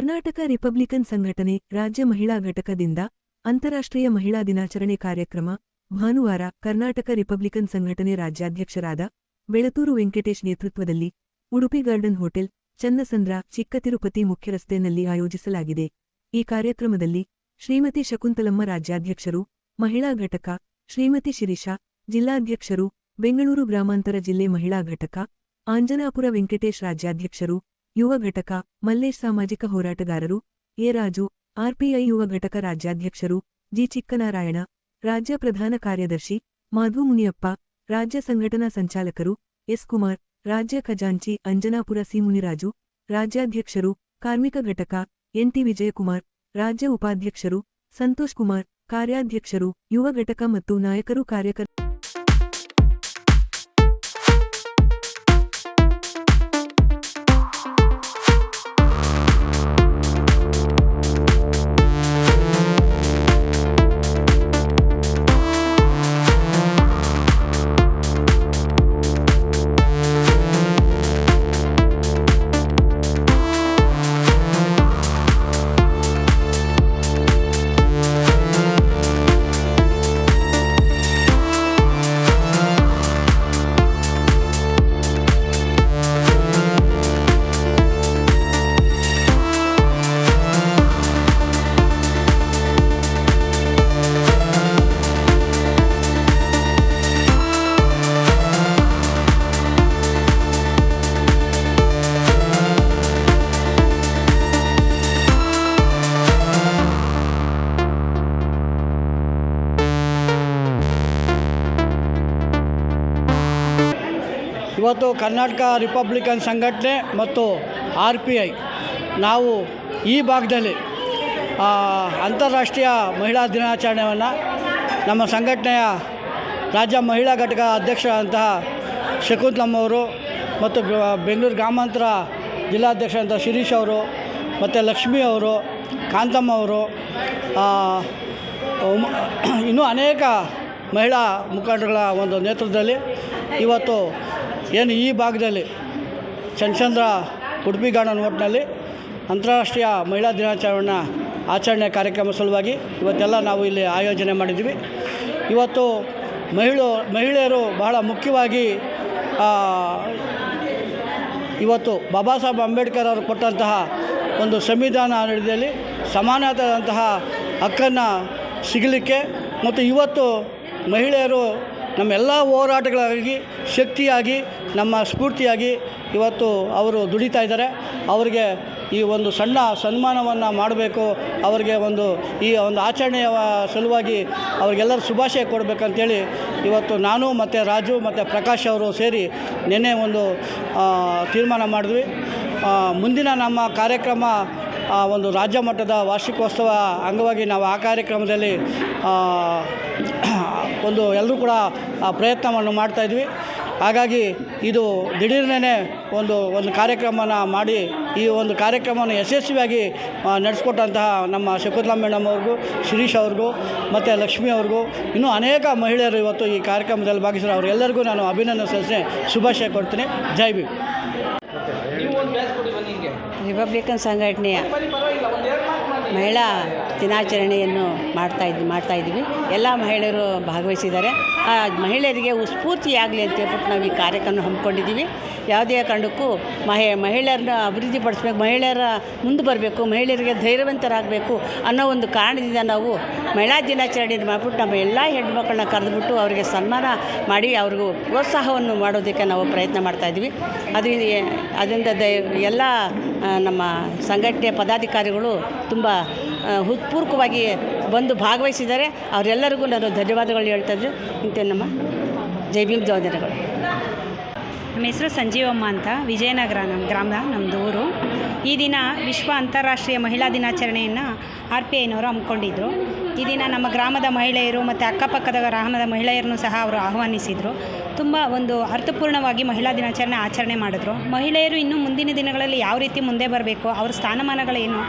Karnataka Republican ಸಂಘಟನೆ ರಾಜ್ಯ ಮಹಿಳಾ ಘಟಕದಿಂದ ಅಂತಾರಾಷ್ಟ್ರೀಯ ಮಹಿಳಾ ದಿನಾಚರಣೆ ಕಾರ್ಯಕ್ರಮ ಭಾನುವಾರ ಕರ್ನಾಟಕ ರಿಪಬ್ಲಿಕನ್ ಸಂಘಟನೆ ರಾಜ್ಯಾಧ್ಯಕ್ಷರಾದ ಬೆಳತೂರು ವೆಂಕಟೇಶ್ ನೇತೃತ್ವದಲ್ಲಿ ಉಡುಪಿ ಗಾರ್ಡನ್ ಹೋಟೆಲ್ ಚನ್ನಸಂದ್ರ ಚಿಕ್ಕತಿರುಪತಿ ಮುಖ್ಯರಸ್ತೆಯಲ್ಲಿ ಆಯೋಜಿಸಲಾಗಿದೆ. ಈ ಕಾರ್ಯಕ್ರಮದಲ್ಲಿ ಶ್ರೀಮತಿ ಶಕುಂತಲಮ್ಮ ರಾಜ್ಯಾಧ್ಯಕ್ಷರು, ಮಹಿಳಾ ಘಟಕ ಶ್ರೀಮತಿ ಶಿರೀಷಾ, ಜಿಲ್ಲಾಧ್ಯಕ್ಷರು ಬೆಂಗಳೂರು ಗ್ರಾಮಾಂತರ ಜಿಲ್ಲೆ ಮಹಿಳಾ ಘಟಕ ಆಂಜನಾಪುರ ವೆಂಕಟೇಶ್ ರಾಜ್ಯಾಧ್ಯಕ್ಷರು, ಯುವ ಘಟಕ ಮಲ್ಲೇಶ್ ಸಾಮಾಜಿಕ ಹೋರಾಟಗಾರರು ಎ ರಾಜು, ಆರ್ಪಿಐ ಯುವ ಘಟಕ ರಾಜ್ಯಾಧ್ಯಕ್ಷರು ಜಿ ಚಿಕ್ಕನಾರಾಯಣ, ರಾಜ್ಯ ಪ್ರಧಾನ ಕಾರ್ಯದರ್ಶಿ ಮಾಧು ಮುನಿಯಪ್ಪ, ರಾಜ್ಯ ಸಂಘಟನಾ ಸಂಚಾಲಕರು ಎಸ್ ಕುಮಾರ್, ರಾಜ್ಯ ಖಜಾಂಚಿ ಅಂಜನಾಪುರ ಸಿ ಮುನಿರಾಜು, ರಾಜ್ಯಾಧ್ಯಕ್ಷರು ಕಾರ್ಮಿಕ ಘಟಕ ಎನ್ಟಿ ವಿಜಯಕುಮಾರ್, ರಾಜ್ಯ ಉಪಾಧ್ಯಕ್ಷರು ಸಂತೋಷ್ ಕುಮಾರ್, ಕಾರ್ಯಾಧ್ಯಕ್ಷರು ಯುವ ಘಟಕ ಮತ್ತು ನಾಯಕರು ಕಾರ್ಯಕರ್ತರು ಇವತ್ತು ಕರ್ನಾಟಕ ರಿಪಬ್ಲಿಕನ್ ಸಂಘಟನೆ ಮತ್ತು RPI ನಾವು ಈ ಭಾಗದಲ್ಲಿ ಅಂತಾರಾಷ್ಟ್ರೀಯ ಮಹಿಳಾ ದಿನಾಚರಣೆಯನ್ನು ನಮ್ಮ ಸಂಘಟನೆಯ ರಾಜ್ಯ ಮಹಿಳಾ ಘಟಕ ಅಧ್ಯಕ್ಷರಾದಂತಹ ಶಕುಂತಲಮ್ಮವರು ಮತ್ತು ಬೆಂಗಳೂರು ಗ್ರಾಮಾಂತರ ಜಿಲ್ಲಾಧ್ಯಕ್ಷರಂಥ ಶಿರೀಷ್ ಅವರು ಮತ್ತು ಲಕ್ಷ್ಮಿ ಅವರು, ಕಾಂತಮ್ಮ ಅವರು, ಇನ್ನೂ ಅನೇಕ ಮಹಿಳಾ ಮುಖಂಡರುಗಳ ಒಂದು ನೇತೃತ್ವದಲ್ಲಿ ಇವತ್ತು ಏನು ಈ ಭಾಗದಲ್ಲಿ ಚನ್ನಸಂದ್ರ ಉಡುಪಿ ಗಾರ್ಡನ್ ಹೋಟ್ನಲ್ಲಿ ಅಂತಾರಾಷ್ಟ್ರೀಯ ಮಹಿಳಾ ದಿನಾಚರಣೆ ಆಚರಣೆ ಕಾರ್ಯಕ್ರಮ ಸಲುವಾಗಿ ಇವತ್ತೆಲ್ಲ ನಾವು ಇಲ್ಲಿ ಆಯೋಜನೆ ಮಾಡಿದ್ವಿ. ಇವತ್ತು ಮಹಿಳೆಯರು ಬಹಳ ಮುಖ್ಯವಾಗಿ ಇವತ್ತು ಬಾಬಾ ಸಾಹೇಬ್ ಅಂಬೇಡ್ಕರ್ ಅವರು ಕೊಟ್ಟಂತಹ ಒಂದು ಸಂವಿಧಾನ ಅಡಿಯಲ್ಲಿ ಸಮಾನತೆಯಾದಂತಹ ಹಕ್ಕನ್ನು ಸಿಗಲಿಕ್ಕೆ ಮತ್ತು ಇವತ್ತು ಮಹಿಳೆಯರು ನಮ್ಮೆಲ್ಲ ಹೋರಾಟಗಳಾಗಿ ಶಕ್ತಿಯಾಗಿ ನಮ್ಮ ಸ್ಫೂರ್ತಿಯಾಗಿ ಇವತ್ತು ಅವರು ದುಡಿತಾ ಇದ್ದಾರೆ. ಅವರಿಗೆ ಈ ಒಂದು ಸಣ್ಣ ಸನ್ಮಾನವನ್ನು ಮಾಡಬೇಕು, ಅವರಿಗೆ ಈ ಒಂದು ಆಚರಣೆಯ ಸಲುವಾಗಿ ಅವರಿಗೆಲ್ಲರೂ ಶುಭಾಶಯ ಕೊಡಬೇಕಂತೇಳಿ ಇವತ್ತು ನಾನು ಮತ್ತು ರಾಜು ಮತ್ತು ಪ್ರಕಾಶ್ ಅವರು ಸೇರಿ ನಿನ್ನೆ ಒಂದು ತೀರ್ಮಾನ ಮಾಡಿದ್ವಿ. ಮುಂದಿನ ನಮ್ಮ ಕಾರ್ಯಕ್ರಮ ಒಂದು ರಾಜ್ಯ ಮಟ್ಟದ ವಾರ್ಷಿಕೋತ್ಸವ ಅಂಗವಾಗಿ ನಾವು ಆ ಕಾರ್ಯಕ್ರಮದಲ್ಲಿ ಎಲ್ಲರೂ ಕೂಡ ಪ್ರಯತ್ನವನ್ನು ಮಾಡ್ತಾಯಿದ್ವಿ. ಹಾಗಾಗಿ ಇದು ದಿಢೀರ್ನೇ ಒಂದು ಕಾರ್ಯಕ್ರಮನ ಮಾಡಿ ಈ ಒಂದು ಕಾರ್ಯಕ್ರಮವನ್ನು ಯಶಸ್ವಿಯಾಗಿ ನಡೆಸ್ಕೊಟ್ಟಂತಹ ನಮ್ಮ ಶಕುಂತಲಮ್ಮ ಮೇಡಮ್ ಅವ್ರಿಗೂ, ಶಿರೀಷ್ ಅವ್ರಿಗೂ ಮತ್ತು ಲಕ್ಷ್ಮಿ ಅವ್ರಿಗೂ, ಇನ್ನೂ ಅನೇಕ ಮಹಿಳೆಯರು ಇವತ್ತು ಈ ಕಾರ್ಯಕ್ರಮದಲ್ಲಿ ಭಾಗಿಸಿದ್ರು. ಅವರೆಲ್ಲರಿಗೂ ನಾನು ಅಭಿನಂದನೆ ಸಲ್ಲಿಸಿ ಶುಭಾಶಯ ಕೊಡ್ತೀನಿ. ಜೈ ಭೀಮ್. ರಿಪಬ್ಲಿಕನ್ ಸಂಘಟನೆಯ ಮಹಿಳಾ ದಿನಾಚರಣೆಯನ್ನು ಮಾಡ್ತಾ ಇದ್ದೀವಿ. ಎಲ್ಲ ಮಹಿಳೆಯರು ಭಾಗವಹಿಸಿದ್ದಾರೆ. ಆ ಮಹಿಳೆಯರಿಗೆ ಸ್ಫೂರ್ತಿಯಾಗಲಿ ಅಂತ ಹೇಳ್ಬಿಟ್ಟು ನಾವು ಈ ಕಾರ್ಯಕ್ರಮ ಹಮ್ಮಿಕೊಂಡಿದ್ದೀವಿ. ಯಾವುದೇ ಕಾರಣಕ್ಕೂ ಮಹಿಳೆಯರನ್ನ ಅಭಿವೃದ್ಧಿಪಡಿಸ್ಬೇಕು, ಮಹಿಳೆಯರ ಮುಂದೆ ಬರಬೇಕು, ಮಹಿಳೆಯರಿಗೆ ಧೈರ್ಯವಂತರಾಗಬೇಕು ಅನ್ನೋ ಒಂದು ಕಾರಣದಿಂದ ನಾವು ಮಹಿಳಾ ದಿನಾಚರಣೆಯನ್ನು ಮಾಡಿಬಿಟ್ಟು ನಮ್ಮ ಎಲ್ಲ ಹೆಣ್ಮಕ್ಳನ್ನ ಕರೆದುಬಿಟ್ಟು ಅವರಿಗೆ ಸನ್ಮಾನ ಮಾಡಿ ಅವ್ರಿಗೂ ಪ್ರೋತ್ಸಾಹವನ್ನು ಮಾಡೋದಕ್ಕೆ ನಾವು ಪ್ರಯತ್ನ ಮಾಡ್ತಾಯಿದ್ವಿ. ಅದರಿಂದ ಎಲ್ಲ ನಮ್ಮ ಸಂಘಟನೆಯ ಪದಾಧಿಕಾರಿಗಳು ತುಂಬ ಹೃತ್ಪೂರ್ವಕವಾಗಿ ಬಂದು ಭಾಗವಹಿಸಿದ್ದಾರೆ. ಅವರೆಲ್ಲರಿಗೂ ನಾನು ಧನ್ಯವಾದಗಳು ಹೇಳ್ತಾಯಿದ್ರು. ಇಂಥ ನಮ್ಮ ಜೈ ಭೀಮ್ ವಂದನೆಗಳು. ನಮ್ಮ ಹೆಸರು ಸಂಜೀವಮ್ಮ ಅಂತ, ವಿಜಯನಗರ ನಮ್ಮದು ಊರು. ಈ ದಿನ ವಿಶ್ವ ಅಂತಾರಾಷ್ಟ್ರೀಯ ಮಹಿಳಾ ದಿನಾಚರಣೆಯನ್ನು RPIನವರು ಹಮ್ಮಿಕೊಂಡಿದ್ರು. ಈ ದಿನ ನಮ್ಮ ಗ್ರಾಮದ ಮಹಿಳೆಯರು ಮತ್ತು ಅಕ್ಕಪಕ್ಕದ ಗ್ರಾಮದ ಮಹಿಳೆಯರನ್ನು ಸಹ ಅವರು ಆಹ್ವಾನಿಸಿದರು. ತುಂಬ ಒಂದು ಅರ್ಥಪೂರ್ಣವಾಗಿ ಮಹಿಳಾ ದಿನಾಚರಣೆ ಆಚರಣೆ ಮಾಡಿದ್ರು. ಮಹಿಳೆಯರು ಇನ್ನು ಮುಂದಿನ ದಿನಗಳಲ್ಲಿ ಯಾವ ರೀತಿ ಮುಂದೆ ಬರಬೇಕು, ಅವ್ರ ಸ್ಥಾನಮಾನಗಳೇನು,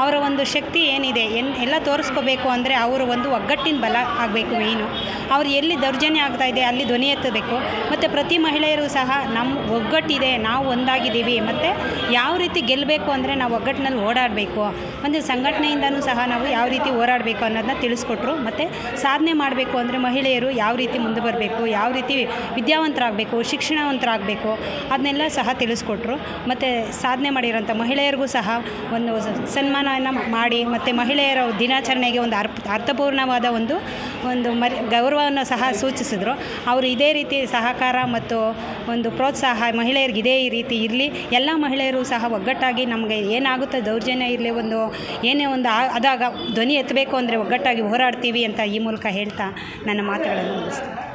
ಅವರ ಒಂದು ಶಕ್ತಿ ಏನಿದೆ ಎಲ್ಲ ತೋರಿಸ್ಕೋಬೇಕು ಅಂದರೆ ಅವರು ಒಂದು ಒಗ್ಗಟ್ಟಿನ ಬಲ ಆಗಬೇಕು. ಮೇಯ್ನು ಅವ್ರು ಎಲ್ಲಿ ದೌರ್ಜನ್ಯ ಆಗ್ತಾಯಿದೆ ಅಲ್ಲಿ ಧ್ವನಿ ಎತ್ತಬೇಕು. ಮತ್ತು ಪ್ರತಿ ಮಹಿಳೆಯರು ಸಹ ನಮ್ಮ ಒಗ್ಗಟ್ಟಿದೆ, ನಾವು ಒಂದಾಗಿದ್ದೀವಿ, ಮತ್ತು ಯಾವ ರೀತಿ ಗೆಲ್ಲಬೇಕು ಅಂದರೆ ನಾವು ಒಗ್ಗಟ್ಟಿನಲ್ಲಿ ಓಡಾಡಬೇಕು, ಒಂದು ಸಂಘಟನೆಯಿಂದನೂ ಸಹ ನಾವು ಯಾವ ರೀತಿ ಹೋರಾಡಬೇಕು ಅನ್ನೋದನ್ನ ತಿಳಿಸ್ಕೊಟ್ರು. ಮತ್ತು ಸಾಧನೆ ಮಾಡಬೇಕು ಅಂದರೆ ಮಹಿಳೆಯರು ಯಾವ ರೀತಿ ಮುಂದೆ ಬರಬೇಕು, ಯಾವ ರೀತಿ ವಿದ್ಯಾವಂತರಾಗಬೇಕು, ಶಿಕ್ಷಣವಂತರಾಗಬೇಕು, ಅದನ್ನೆಲ್ಲ ಸಹ ತಿಳಿಸ್ಕೊಟ್ರು. ಮತ್ತು ಸಾಧನೆ ಮಾಡಿರೋಂಥ ಮಹಿಳೆಯರಿಗೂ ಸಹ ಒಂದು ಸನ್ಮಾನವನ್ನು ಮಾಡಿ ಮತ್ತು ಮಹಿಳೆಯರ ದಿನಾಚರಣೆಗೆ ಒಂದು ಅರ್ಥಪೂರ್ಣವಾದ ಒಂದು ಗೌರವವನ್ನು ಸಹ ಸೂಚಿಸಿದ್ರು. ಅವರು ಇದೇ ರೀತಿ ಸಹಕಾರ ಮತ್ತು ಒಂದು ಪ್ರೋತ್ಸಾಹ ಮಹಿಳೆಯರಿಗೆ ಇದೇ ರೀತಿ ಇರಲಿ. ಎಲ್ಲ ಮಹಿಳೆಯರು ಸಹ ಒಗ್ಗಟ್ಟಾಗಿ ನಮಗೆ ಏನಾಗುತ್ತೆ ದೌರ್ಜನ್ಯ ಇರಲಿ, ಏನೇ ಒಂದು ಆದಾಗ ಧ್ವನಿ ಎತ್ತಬೇಕು ಅಂದರೆ ಒಗ್ಗಟ್ಟಾಗಿ ಹೋರಾಡ್ತೀವಿ ಅಂತ ಈ ಮೂಲಕ ಹೇಳ್ತಾ ನನ್ನ ಮಾತುಗಳನ್ನು ಮುಗಿಸ್ತೀನಿ.